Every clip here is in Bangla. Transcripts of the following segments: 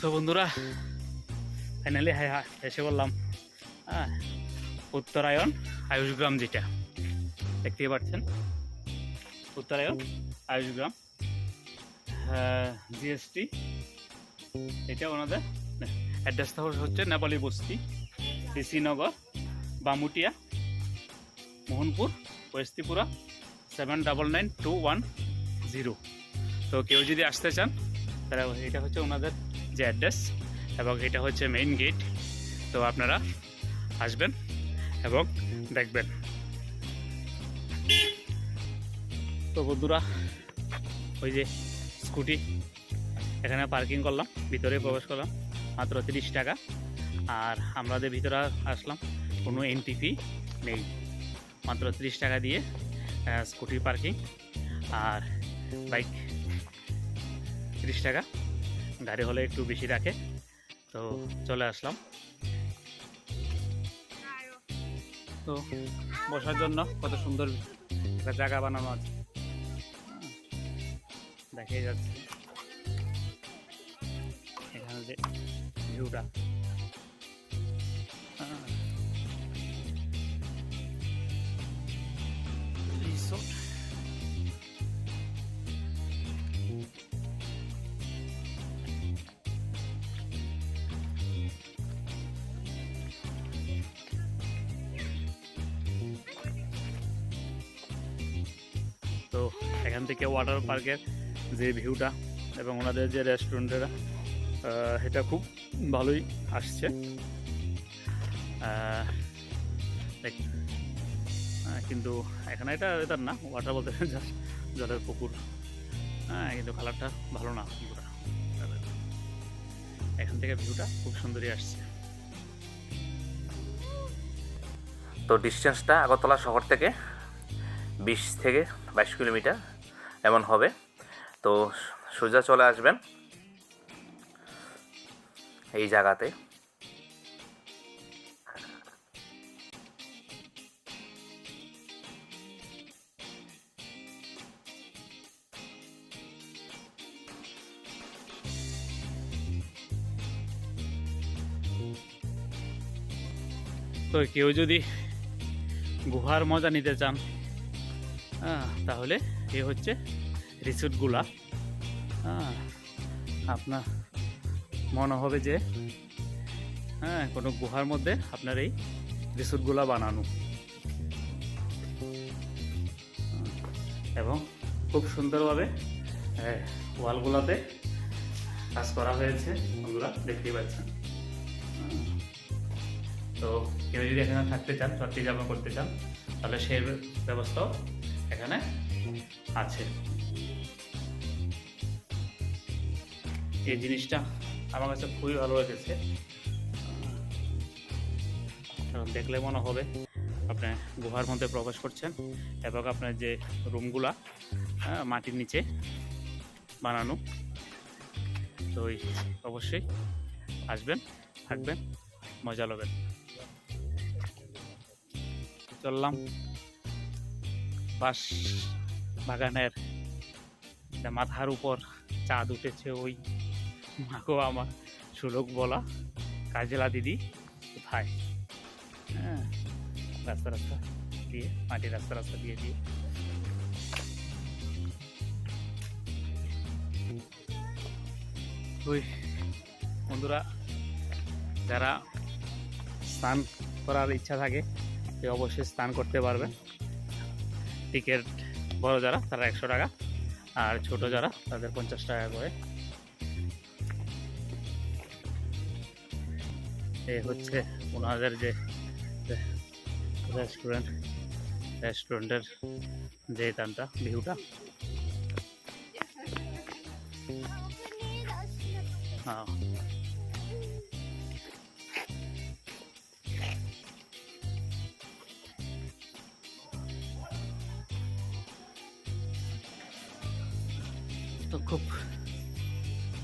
তো বন্ধুরা ফাইনালি এসে বললাম উত্তরায়ণ আয়ুষগ্রাম, যেটা দেখতেই পাচ্ছেন উত্তরায়ণ আয়ুষগ্রাম জিএসটি। এটা ওনাদের অ্যাড্রেসটা হচ্ছে নেপালি বস্তি, শ্রীনগর, বামুটিয়া, মোহনপুর, ওয়েস্ট ত্রিপুরা 799210। তো কেউ যদি আসতে চান তারা এটা হচ্ছে ওনাদের যে অ্যাড্রেস এবং এটা হচ্ছে মেইন গেট। তো আপনারা আসবেন এবং দেখবেন। তো বন্ধুরা ওই যে স্কুটি এখানে পার্কিং করলাম, ভিতরে প্রবেশ করলাম, মাত্র 30 টাকা। আর আমাদের ভিতরে আসলাম, কোনো এন্ট্রি ফি নেই, মাত্র 30 টাকা দিয়ে স্কুটি পার্কিং। আর বাইক 30 টাকা, গাড়ি হলে একটু বেশি রাখে। তো চলে আসলাম। তো বসার জন্য কত সুন্দর একটা জায়গা বানানো আছে, দেখাই যাচ্ছে এখানে যে ভিউটা। রিসোর্ট তো এখান থেকে ওয়াটার পার্কের যে ভিউটা এবং ওনাদের যে রেস্টুরেন্টেরা, এটা খুব ভালোই আসছে। কিন্তু এখানে এটা না, ওয়াটার বলতে জলের পুকুর। কিন্তু কালারটা ভালো না পুকুরটা। এখান থেকে ভিউটা খুব সুন্দরই আসছে। তো ডিস্টেন্সটা আগরতলা শহর থেকে 20 থেকে 22 কিলোমিটার এমন হবে। তো সোজা চলে আসবেন এই জায়গাতে। তো কেউ যদি গুহার মজা নিতে চান তাহলে এ হচ্ছে রিসোর্টগুলা। আপনার মনে হবে যে কোনো গুহার মধ্যে আপনার এই রিসোর্টগুলা বানানো, এবং খুব সুন্দরভাবে ওয়ালগুলাতে কাজ করা হয়েছে, ওগুলা দেখতেই পাচ্ছেন। তো কেউ যদি এখানে থাকতে চান, রাত্রি যাপন করতে চান, তাহলে সেই ব্যবস্থাও এখানে আছে। এই জিনিসটা আমার কাছে খুবই ভালো লেগেছে, কারণ দেখলে মনে হবে আপনি গুহার মধ্যে প্রবেশ করছেন এবং আপনার যে রুমগুলা মাটির নিচে বানানো। তো অবশ্যই আসবেন, থাকবেন, মজা নেবেন। চললাম বাঁশ বাগানের মাথার উপর চাঁদ উঠেছে, ওই মাকেও আমার সুলোক বলা কাজলা দিদি কোথায়। রাস্তা দিয়ে, মাটির রাস্তা দিয়ে ওই বন্ধুরা যারা স্নান করার ইচ্ছা থাকে সে অবশ্যই স্নান করতে পারবে। টিকিট বড় যারা তারা 100 টাকা, আর ছোট যারা তাদের 50 টাকা করে। এই হচ্ছে ওনাদের যে রেস্টুরেন্টের যে টানটা ভিউটা। তো খুব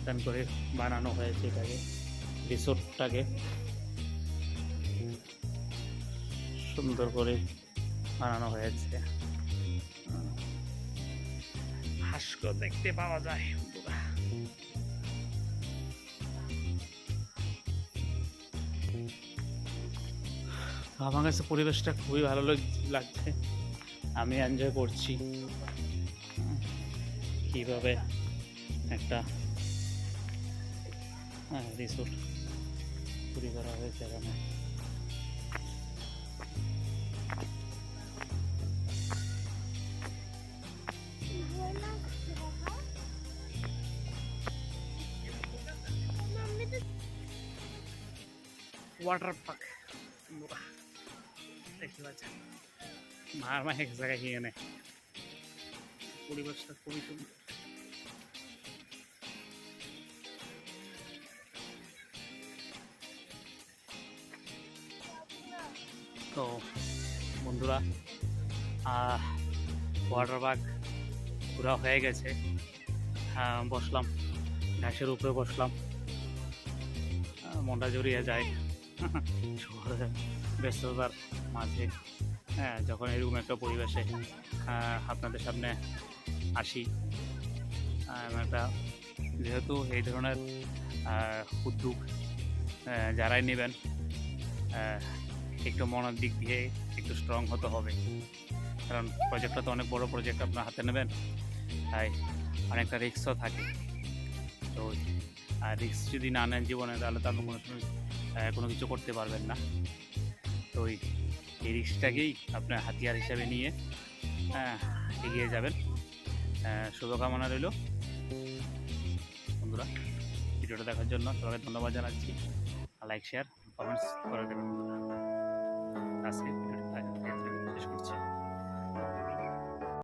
টান করে বানানো হয়েছে এটাকে, রিসোর্টটাকে সুন্দর করে বানানো হয়েছে। হাঁসকে দেখতে পাওয়া যায়। তো আমার কাছে পরিবেশটা খুবই ভালো লাগছে, আমি এনজয় করছি কীভাবে একটা রিসোর্ট তৈরি করা হয়েছে এখানে। ওয়াটার পার্ক দেখতে পাচ্ছেন, মার মা এক জায়গায় গিয়ে নেয়, পরিবেশটা খুবই সুন্দর। তো বন্ধুরা, ওয়াটার পার্ক ঘোরা হয়ে গেছে, বসলাম ঘাসের উপরে বসলাম, মনটা জড়িয়ে যায় শহরের ব্যস্ততার মাঝে। যখন এরকম একটা পরিবেশে আপনাদের সামনে আসি, একটা যেহেতু এই ধরনের উদ্যোগ যারাই নেবেন একটু মনের দিক দিয়ে একটু স্ট্রং হতে হবে, কারণ প্রজেক্টটা তো অনেক বড় প্রজেক্ট আপনার হাতে নেবেন, তাই অনেকটা রিস্কও থাকে। তো রিস্ক যদি না নেন জীবনে, তাহলে তো আপনি কোনো সময় কোনো কিছু করতে পারবেন না। তো এই রিস্কটাকেই আপনার হাতিয়ার হিসাবে নিয়ে এগিয়ে যাবেন। শুভকামনা রইল বন্ধুরা। ভিডিওটা দেখার জন্য সবাইকে ধন্যবাদ জানাচ্ছি। লাইক, শেয়ার, কমেন্টস করে দেবেন বন্ধুরা। আজকে ভিডিওটা শেষ করছি।